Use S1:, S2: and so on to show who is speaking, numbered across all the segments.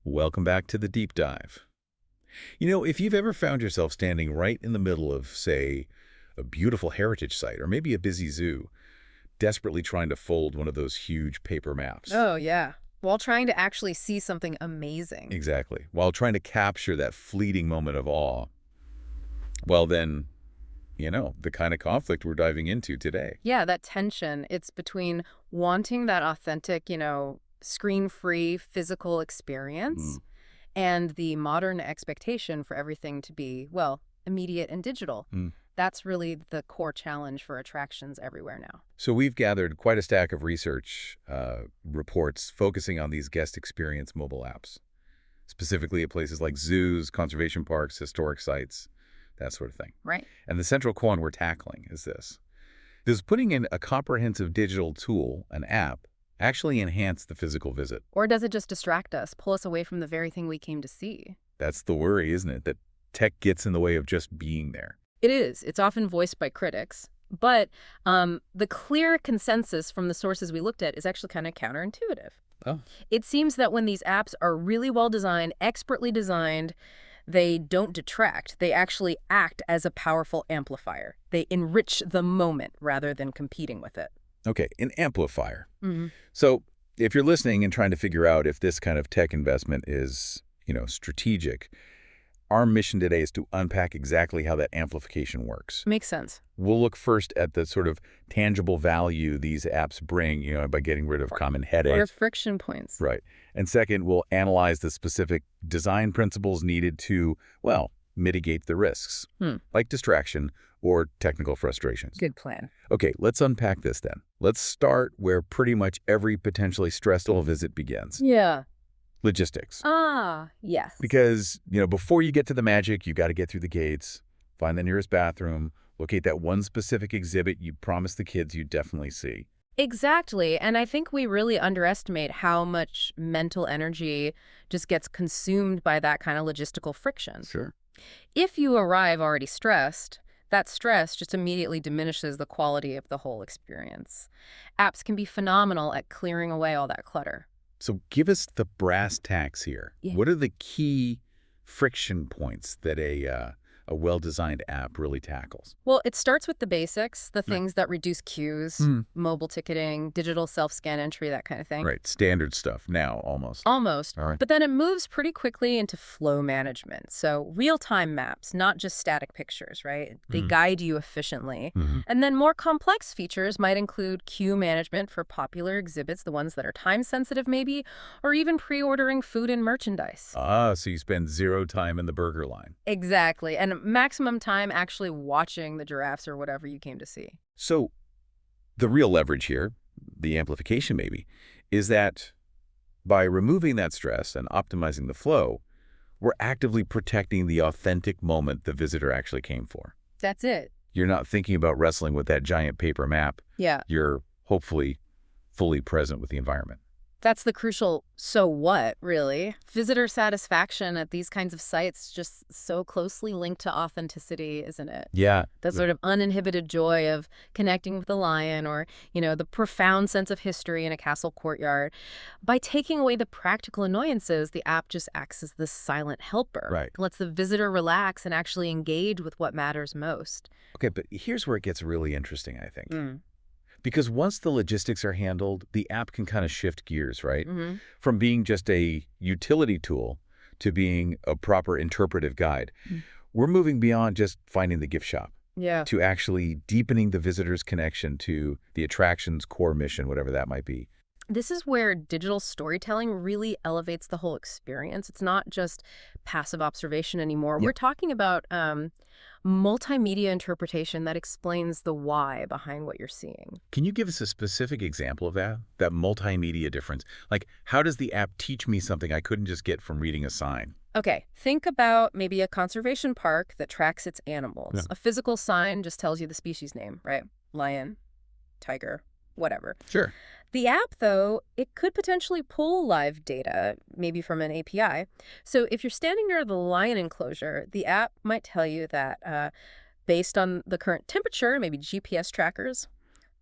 S1: Welcome back to the deep dive. You know, if you've ever found yourself standing right in the middle of, say, a beautiful heritage site or maybe a busy zoo, desperately trying to fold one of those huge paper maps.
S2: Oh, yeah. While trying to actually see something amazing.
S1: Exactly. While trying to capture that fleeting moment of awe, well then, the kind of conflict we're diving into today.
S2: Yeah, that tension, it's between wanting that authentic, screen-free physical experience
S1: Mm,
S2: and the modern expectation for everything to be, well, immediate and digital.
S1: mm.
S2: That's really the core challenge for attractions everywhere now.
S1: So we've gathered quite a stack of research reports focusing on these guest experience mobile apps, specifically at places like zoos, conservation parks, historic sites, that sort of thing.
S2: Right.
S1: And the central one we're tackling is this. Does putting in a comprehensive digital tool, an app, actually enhance the physical visit?
S2: Or does it just distract us, pull us away from the very thing we came to see?
S1: That's the worry, isn't it? That tech gets in the way of just being there.
S2: It is. It's often voiced by critics. But the clear consensus from the sources we looked at is actually kind of counterintuitive.
S1: Oh.
S2: It seems that when these apps are really well designed, expertly designed, they don't detract. They actually act as a powerful amplifier. They enrich the moment rather than competing with it.
S1: Okay, an amplifier.
S2: Mm-hmm.
S1: So if you're listening and trying to figure out if this kind of tech investment is, strategic, our mission today is to unpack exactly how that amplification works.
S2: Makes sense.
S1: We'll look first at the sort of tangible value these apps bring, by getting rid of common
S2: Or
S1: headaches.
S2: friction points.
S1: Right. And second, we'll analyze the specific design principles needed to, well, mitigate the risks, like distraction or technical frustrations.
S2: Good plan.
S1: Okay, let's unpack this then. Let's start where pretty much every potentially stressful visit begins.
S2: Yeah.
S1: Logistics.
S2: Yes.
S1: Because, before you get to the magic, you got to get through the gates, find the nearest bathroom, locate that one specific exhibit you promised the kids you'd definitely see.
S2: Exactly. And I think we really underestimate how much mental energy just gets consumed by that kind of logistical friction.
S1: Sure.
S2: If you arrive already stressed, that stress just immediately diminishes the quality of the whole experience. Apps can be phenomenal at clearing away all that clutter.
S1: So give us the brass tacks here.
S2: Yeah.
S1: What are the key friction points that a well-designed app really tackles?
S2: Well, it starts with the basics, the things that reduce queues, mobile ticketing, digital self-scan entry, that kind of thing.
S1: Right, standard stuff now, almost.
S2: Almost.
S1: All right.
S2: But then it moves pretty quickly into flow management. So real-time maps, not just static pictures, right? They guide you efficiently. And then more complex features might include queue management for popular exhibits, the ones that are time-sensitive maybe, or even pre-ordering food and merchandise.
S1: So you spend 0 time in the burger line.
S2: Exactly. And maximum time actually watching the giraffes or whatever you came to see.
S1: So the real leverage here, the amplification maybe, is that by removing that stress and optimizing the flow, we're actively protecting the authentic moment the visitor actually came for.
S2: That's it.
S1: You're not thinking about wrestling with that giant paper map.
S2: Yeah.
S1: You're hopefully fully present with the environment.
S2: That's the crucial so what, really. Visitor satisfaction at these kinds of sites just so closely linked to authenticity, isn't it?
S1: Yeah.
S2: The sort of uninhibited joy of connecting with a lion or, the profound sense of history in a castle courtyard. By taking away the practical annoyances, the app just acts as this silent helper.
S1: Right.
S2: It lets the visitor relax and actually engage with what matters most.
S1: Okay, but here's where it gets really interesting, I think. Because once the logistics are handled, the app can kind of shift gears, right? From being just a utility tool to being a proper interpretive guide. We're moving beyond just finding the gift shop to actually deepening the visitor's connection to the attraction's core mission, whatever that might be.
S2: This is where digital storytelling really elevates the whole experience. It's not just passive observation anymore.
S1: Yeah.
S2: We're talking about multimedia interpretation that explains the why behind what you're seeing.
S1: Can you give us a specific example of that multimedia difference? Like, how does the app teach me something I couldn't just get from reading a sign?
S2: Okay, think about maybe a conservation park that tracks its animals.
S1: Yeah.
S2: A physical sign just tells you the species name, right? Lion, tiger, whatever.
S1: Sure.
S2: The app, though, it could potentially pull live data, maybe from an API. So if you're standing near the lion enclosure, the app might tell you that based on the current temperature, maybe GPS trackers,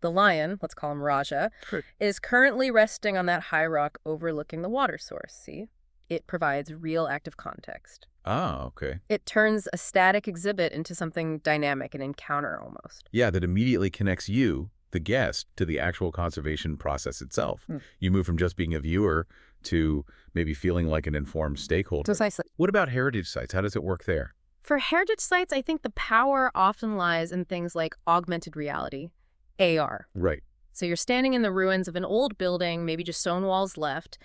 S2: the lion, let's call him Raja,
S1: Sure.
S2: is currently resting on that high rock overlooking the water source, see? it provides real active context.
S1: Ah, okay.
S2: It turns a static exhibit into something dynamic, an encounter almost.
S1: Yeah, that immediately connects you, the guest, to the actual conservation process itself. You move from just being a viewer to maybe feeling like an informed stakeholder.
S2: Precisely.
S1: What about heritage sites? How does it work there?
S2: For heritage sites, I think the power often lies in things like augmented reality, AR.
S1: Right.
S2: So you're standing in the ruins of an old building, maybe just stone walls left.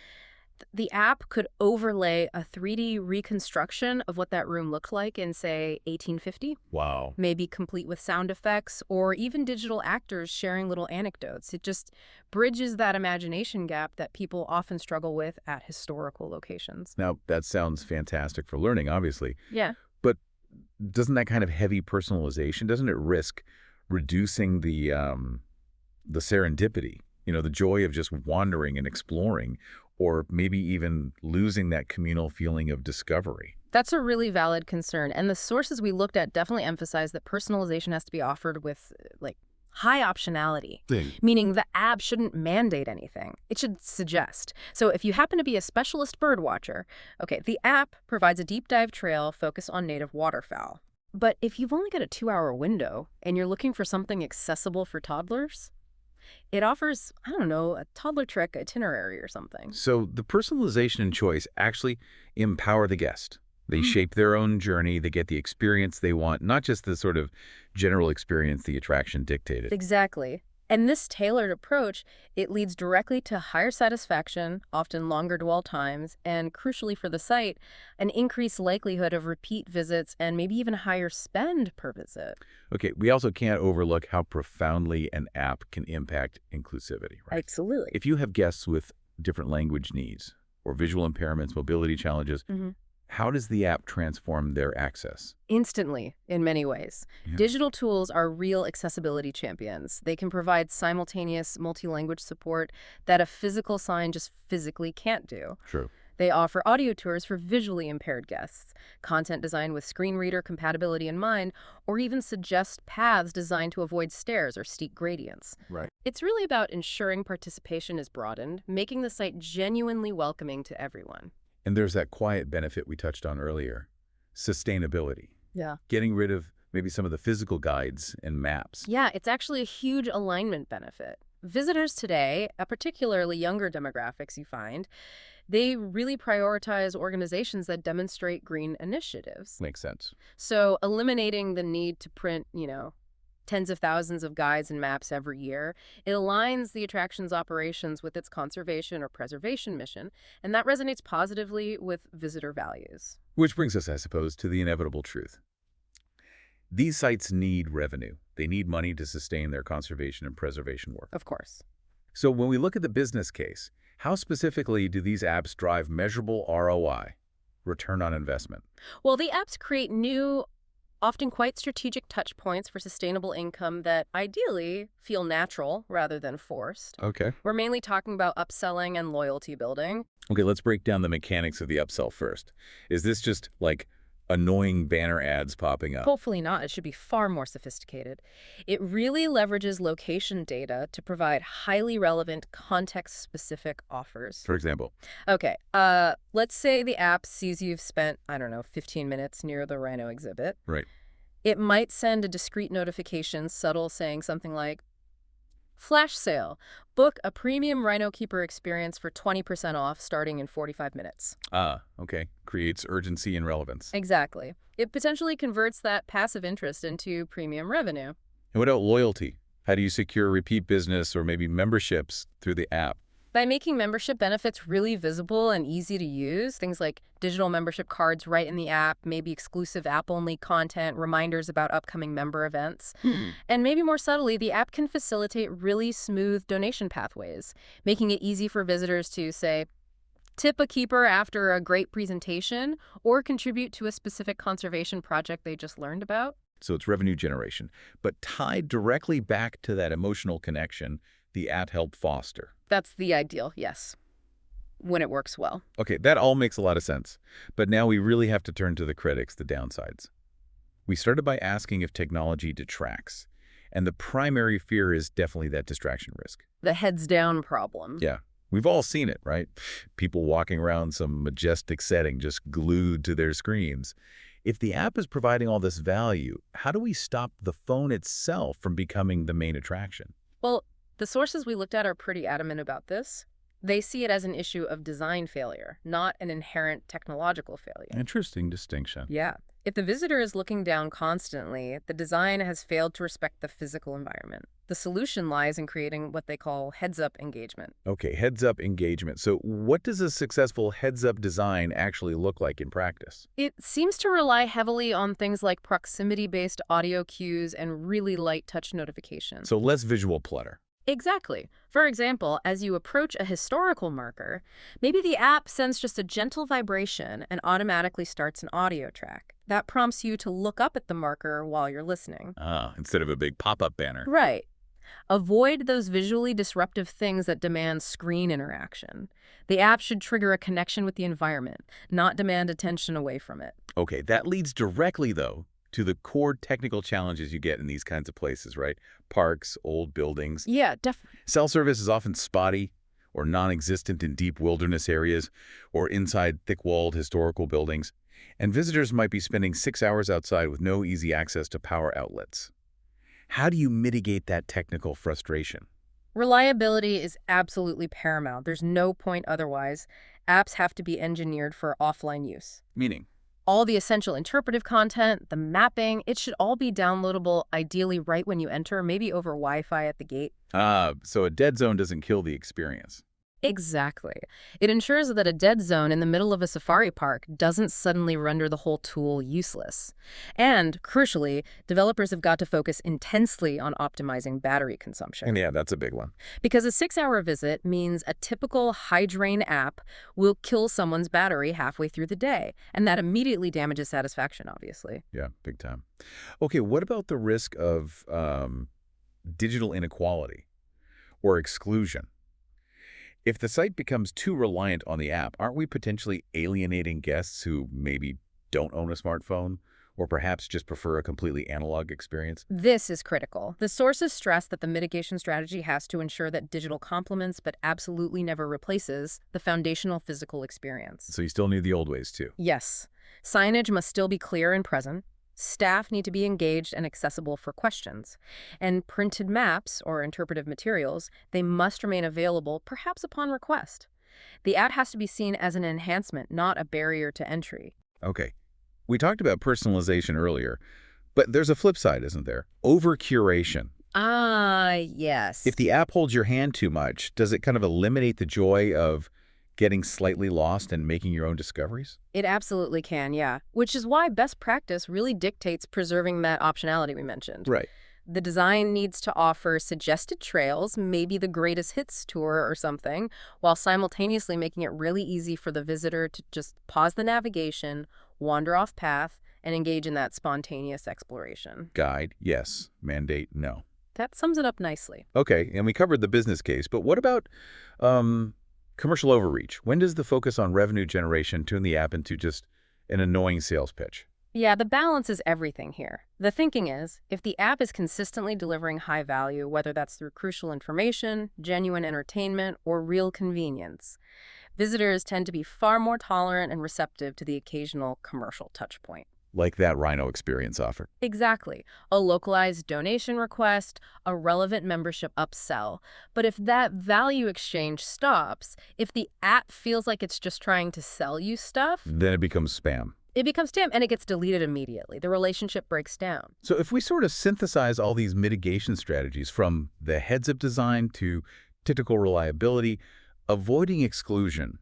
S2: The app could overlay a 3D reconstruction of what that room looked like in, say, 1850.
S1: Wow.
S2: Maybe complete with sound effects or even digital actors sharing little anecdotes. It just bridges that imagination gap that people often struggle with at historical locations.
S1: Now, that sounds fantastic for learning, obviously.
S2: Yeah.
S1: But doesn't that kind of heavy personalization, doesn't it risk reducing the serendipity, the joy of just wandering and exploring, or maybe even losing that communal feeling of discovery?
S2: That's a really valid concern. And the sources we looked at definitely emphasize that personalization has to be offered with, high optionality, meaning the app shouldn't mandate anything. It should suggest. So if you happen to be a specialist bird watcher, okay, the app provides a deep dive trail focused on native waterfowl. But if you've only got a 2-hour window and you're looking for something accessible for toddlers, it offers, I don't know, a toddler trek itinerary or something.
S1: So the personalization and choice actually empower the guest. They shape their own journey. They get the experience they want, not just the sort of general experience the attraction dictated.
S2: Exactly. And this tailored approach, it leads directly to higher satisfaction, often longer dwell times, and crucially for the site, an increased likelihood of repeat visits and maybe even higher spend per visit.
S1: Okay, we also can't overlook how profoundly an app can impact inclusivity, right?
S2: Absolutely.
S1: If you have guests with different language needs or visual impairments, mobility challenges, how does the app transform their access?
S2: Instantly, in many ways.
S1: Yeah.
S2: Digital tools are real accessibility champions. They can provide simultaneous multi-language support that a physical sign just physically can't do.
S1: True.
S2: They offer audio tours for visually impaired guests, content designed with screen reader compatibility in mind, or even suggest paths designed to avoid stairs or steep gradients.
S1: Right.
S2: It's really about ensuring participation is broadened, making the site genuinely welcoming to everyone.
S1: And there's that quiet benefit we touched on earlier, sustainability.
S2: Yeah.
S1: Getting rid of maybe some of the physical guides and maps.
S2: Yeah, it's actually a huge alignment benefit. Visitors today, particularly younger demographics you find, they really prioritize organizations that demonstrate green initiatives.
S1: Makes sense.
S2: So eliminating the need to print, tens of thousands of guides and maps every year, it aligns the attraction's operations with its conservation or preservation mission, and that resonates positively with visitor values.
S1: Which brings us, I suppose, to the inevitable truth. These sites need revenue. They need money to sustain their conservation and preservation work.
S2: Of course.
S1: So when we look at the business case, how specifically do these apps drive measurable ROI, return on investment?
S2: Well, the apps create new, often quite strategic touch points for sustainable income that ideally feel natural rather than forced.
S1: Okay.
S2: We're mainly talking about upselling and loyalty building.
S1: Okay, let's break down the mechanics of the upsell first. Is this just like annoying banner ads popping up?
S2: Hopefully not. It should be far more sophisticated. It really leverages location data to provide highly relevant, context-specific offers.
S1: For example?
S2: Okay, let's say the app sees you've spent, 15 minutes near the rhino exhibit.
S1: Right.
S2: It might send a discreet notification, subtle, saying something like, "Flash sale. Book a premium Rhino Keeper experience for 20% off starting in 45 minutes.
S1: Ah, okay. Creates urgency and relevance.
S2: Exactly. It potentially converts that passive interest into premium revenue.
S1: And what about loyalty? How do you secure repeat business or maybe memberships through the app?
S2: By making membership benefits really visible and easy to use, things like digital membership cards right in the app, maybe exclusive app-only content, reminders about upcoming member events. And maybe more subtly, the app can facilitate really smooth donation pathways, making it easy for visitors to, say, tip a keeper after a great presentation or contribute to a specific conservation project they just learned about.
S1: So it's revenue generation, but tied directly back to that emotional connection the app helped foster.
S2: That's the ideal, yes, when it works well.
S1: Okay, that all makes a lot of sense. But now we really have to turn to the critics, the downsides. We started by asking if technology detracts, and the primary fear is definitely that distraction risk.
S2: The heads down problem.
S1: Yeah. We've all seen it, right? People walking around some majestic setting just glued to their screens. If the app is providing all this value, how do we stop the phone itself from becoming the main attraction?
S2: Well, the sources we looked at are pretty adamant about this. They see it as an issue of design failure, not an inherent technological failure.
S1: Interesting distinction.
S2: Yeah. If the visitor is looking down constantly, the design has failed to respect the physical environment. The solution lies in creating what they call heads-up engagement.
S1: Okay, heads-up engagement. So what does a successful heads-up design actually look like in practice?
S2: It seems to rely heavily on things like proximity-based audio cues and really light touch notifications.
S1: So less visual clutter.
S2: Exactly. For example, as you approach a historical marker, maybe the app sends just a gentle vibration and automatically starts an audio track. That prompts you to look up at the marker while you're listening.
S1: Instead of a big pop-up banner.
S2: Right. Avoid those visually disruptive things that demand screen interaction. The app should trigger a connection with the environment, not demand attention away from it.
S1: Okay, that leads directly, though, to the core technical challenges you get in these kinds of places, right? Parks, old buildings.
S2: Yeah, definitely.
S1: Cell service is often spotty or non-existent in deep wilderness areas or inside thick-walled historical buildings, and visitors might be spending 6 hours outside with no easy access to power outlets. How do you mitigate that technical frustration?
S2: Reliability is absolutely paramount. There's no point otherwise. Apps have to be engineered for offline use.
S1: Meaning?
S2: All the essential interpretive content, the mapping, it should all be downloadable, ideally right when you enter, maybe over Wi-Fi at the gate.
S1: So a dead zone doesn't kill the experience.
S2: Exactly. It ensures that a dead zone in the middle of a safari park doesn't suddenly render the whole tool useless. And, crucially, developers have got to focus intensely on optimizing battery consumption.
S1: And yeah, that's a big one.
S2: Because a 6-hour visit means a typical high-drain app will kill someone's battery halfway through the day, and that immediately damages satisfaction, obviously.
S1: Yeah, big time. Okay, what about the risk of digital inequality or exclusion? If the site becomes too reliant on the app, aren't we potentially alienating guests who maybe don't own a smartphone or perhaps just prefer a completely analog experience?
S2: This is critical. The sources stress that the mitigation strategy has to ensure that digital complements but absolutely never replaces the foundational physical experience.
S1: So you still need the old ways too.
S2: Yes. Signage must still be clear and present. Staff need to be engaged and accessible for questions. And printed maps or interpretive materials, they must remain available, perhaps upon request. The app has to be seen as an enhancement, not a barrier to entry.
S1: Okay. We talked about personalization earlier, but there's a flip side, isn't there? Over-curation.
S2: Yes.
S1: If the app holds your hand too much, does it kind of eliminate the joy of getting slightly lost and making your own discoveries?
S2: It absolutely can, yeah. Which is why best practice really dictates preserving that optionality we mentioned.
S1: Right.
S2: The design needs to offer suggested trails, maybe the greatest hits tour or something, while simultaneously making it really easy for the visitor to just pause the navigation, wander off path, and engage in that spontaneous exploration.
S1: Guide, yes. Mandate, no.
S2: That sums it up nicely.
S1: Okay, and we covered the business case, but what about commercial overreach? When does the focus on revenue generation turn the app into just an annoying sales pitch?
S2: Yeah, the balance is everything here. The thinking is, if the app is consistently delivering high value, whether that's through crucial information, genuine entertainment, or real convenience, visitors tend to be far more tolerant and receptive to the occasional commercial touchpoint.
S1: Like that Rhino experience offer.
S2: Exactly. A localized donation request, a relevant membership upsell. But if that value exchange stops, if the app feels like it's just trying to sell you stuff,
S1: Then it becomes spam.
S2: it becomes spam and it gets deleted immediately. The relationship breaks down.
S1: So if we sort of synthesize all these mitigation strategies from the heads-up design to technical reliability, avoiding exclusion,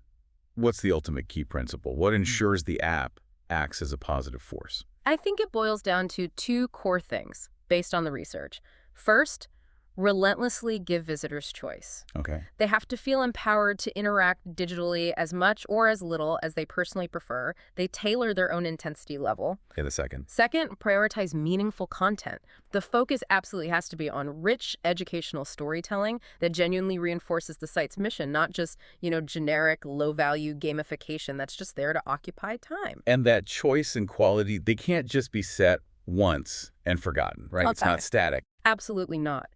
S1: what's the ultimate key principle? What ensures the app acts as a positive force?
S2: I think it boils down to two core things based on the research. First, relentlessly give visitors choice.
S1: Okay.
S2: They have to feel empowered to interact digitally as much or as little as they personally prefer. They tailor their own intensity level.
S1: In a second.
S2: Second, prioritize meaningful content. The focus absolutely has to be on rich educational storytelling that genuinely reinforces the site's mission, not just, generic low-value gamification that's just there to occupy time.
S1: And that choice and quality, they can't just be set once and forgotten, right? It's not static.
S2: Absolutely not.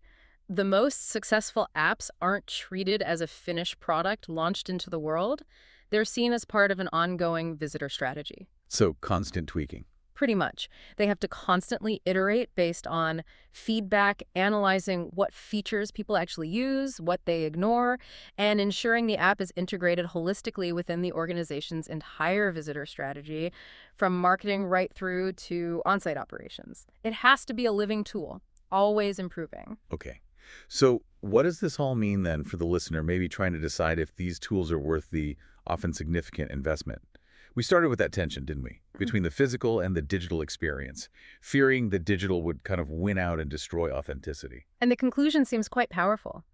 S2: The most successful apps aren't treated as a finished product launched into the world. They're seen as part of an ongoing visitor strategy.
S1: So constant tweaking.
S2: Pretty much. They have to constantly iterate based on feedback, analyzing what features people actually use, what they ignore, and ensuring the app is integrated holistically within the organization's entire visitor strategy, from marketing right through to on-site operations. It has to be a living tool, always improving.
S1: Okay. So what does this all mean then for the listener, maybe trying to decide if these tools are worth the often significant investment? We started with that tension, didn't we? Between the physical and the digital experience, fearing that digital would kind of win out and destroy authenticity.
S2: And the conclusion seems quite powerful.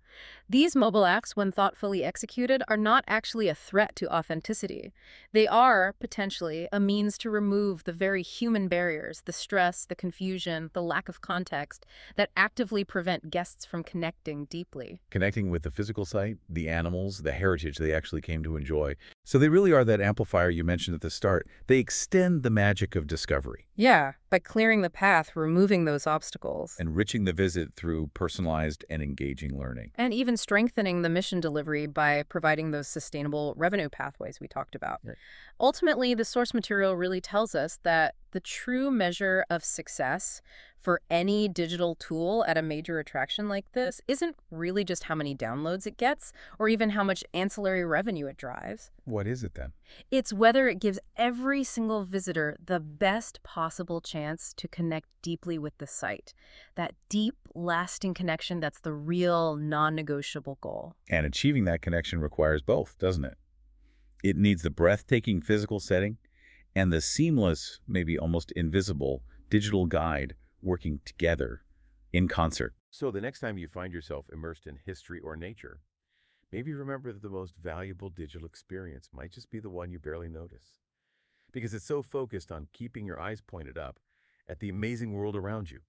S2: These mobile apps, when thoughtfully executed, are not actually a threat to authenticity. They are, potentially, a means to remove the very human barriers, the stress, the confusion, the lack of context, that actively prevent guests from connecting deeply.
S1: Connecting with the physical site, the animals, the heritage they actually came to enjoy. So they really are that amplifier you mentioned at the start. They extend the magic of discovery.
S2: Yeah, by clearing the path, removing those obstacles.
S1: Enriching the visit through personalized and engaging learning.
S2: And even strengthening the mission delivery by providing those sustainable revenue pathways we talked about.
S1: Right.
S2: Ultimately, the source material really tells us that the true measure of success for any digital tool at a major attraction like this isn't really just how many downloads it gets or even how much ancillary revenue it drives.
S1: What is it then?
S2: It's whether it gives every single visitor the best possible chance to connect deeply with the site. That deep, lasting connection that's the real, non-negotiable goal.
S1: And achieving that connection requires both, doesn't it? It needs the breathtaking physical setting and the seamless, maybe almost invisible, digital guide working together in concert.
S3: So the next time you find yourself immersed in history or nature, maybe remember that the most valuable digital experience might just be the one you barely notice. Because it's so focused on keeping your eyes pointed up at the amazing world around you.